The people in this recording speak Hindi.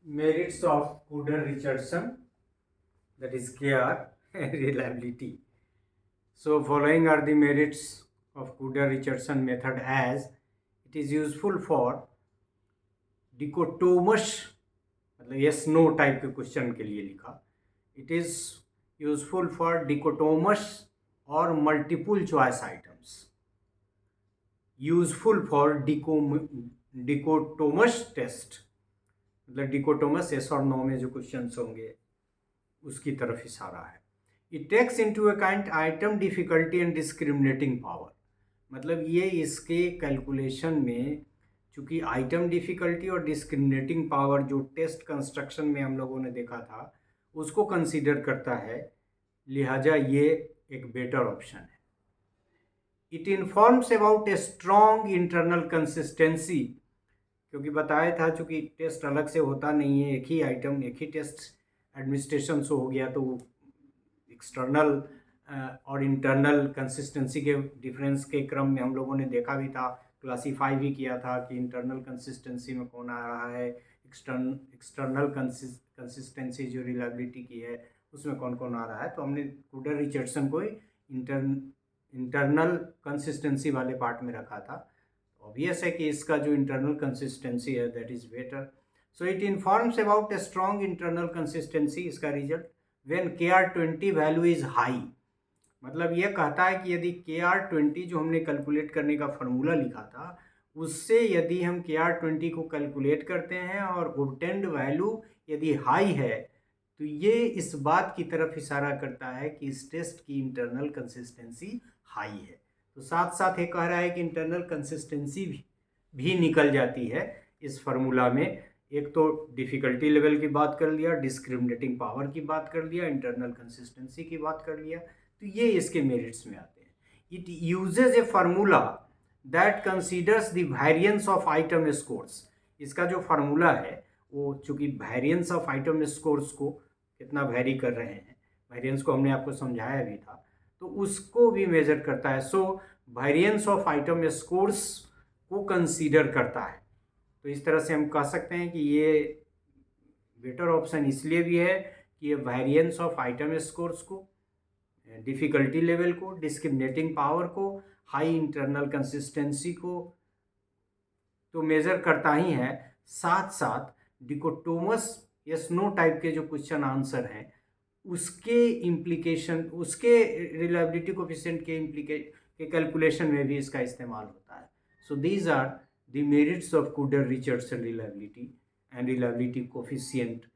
merits of Cooder-Richardson, that is KR, reliability. So following are the merits of Cooder-Richardson method as it is useful for dichotomous मतलब yes no टाइप के क्वेश्चन के लिए लिखा. It is useful for dichotomous or multiple choice items. Useful for dichotomous test मतलब डिकोटोमस yes और no में जो क्वेश्चंस होंगे उसकी तरफ इशारा है. It takes into account item difficulty and discriminating power मतलब ये इसके कैलकुलेशन में चूंकि आइटम डिफिकल्टी और डिस्क्रिमिनेटिंग पावर जो टेस्ट कंस्ट्रक्शन में हम लोगों ने देखा था उसको कंसीडर करता है, लिहाजा ये एक बेटर ऑप्शन है. It informs about a strong internal consistency क्योंकि बताया था चूंकि टेस्ट अलग से होता नहीं है, एक ही आइटम एक ही टेस्ट एडमिनिस्ट्रेशन से हो गया तो एक्सटर्नल और इंटरनल कंसिस्टेंसी के डिफरेंस के क्रम में हम लोगों ने देखा भी था, क्लासीफाई भी किया था कि इंटरनल कंसिस्टेंसी में कौन आ रहा है, एक्सटर्नल कंसिस्टेंसी जो रिलायबिलिटी की है उसमें कौन कौन आ रहा है. तो हमने कूडर-रिचर्डसन को इंटरनल कंसिस्टेंसी वाले पार्ट में रखा था. ऑब्वियस है कि इसका जो इंटरनल कंसिस्टेंसी है that is better. So it informs about a strong internal consistency. इसका result when KR20 value is high मतलब ये कहता है कि यदि KR20 जो हमने कैलकुलेट करने का फार्मूला लिखा था उससे यदि हम KR20 को कैलकुलेट करते हैं और ऑब्टेन्ड वैल्यू यदि हाई है तो ये इस बात की तरफ इशारा करता है कि इस टेस्ट की इंटरनल कंसिस्टेंसी हाई है. तो साथ साथ ये कह रहा है कि इंटरनल कंसिस्टेंसी भी निकल जाती है इस फार्मूला में. एक तो डिफ़िकल्टी लेवल की बात कर लिया, डिस्क्रिमिनेटिंग पावर की बात कर लिया, इंटरनल कंसिस्टेंसी की बात कर लिया, तो ये इसके मेरिट्स में आते हैं. It uses A formula that considers the variance of item scores. इसका जो फार्मूला है वो चूँकि वेरिएंस ऑफ आइटम स्कोर्स को कितना वेरी कर रहे हैं, वेरिएंस को हमने आपको समझाया भी था, तो उसको भी मेजर करता है. सो वेरिएंस ऑफ आइटम स्कोर्स को कंसीडर करता है. तो इस तरह से हम कह सकते हैं कि ये बेटर ऑप्शन इसलिए भी है कि ये वेरिएंस ऑफ आइटम स्कोर्स को, डिफ़िकल्टी लेवल को, डिस्क्रिमिनेटिंग पावर को, हाई इंटरनल कंसिस्टेंसी को तो मेज़र करता ही है, साथ साथ डिकोटोमस यस नो टाइप के जो क्वेश्चन आंसर हैं उसके इम्प्लीकेशन, उसके रिलायबिलिटी कोफिशिएंट के कैलकुलेशन में भी इसका इस्तेमाल होता है. So these are the merits of Cooder-Richardson reliability and reliability coefficient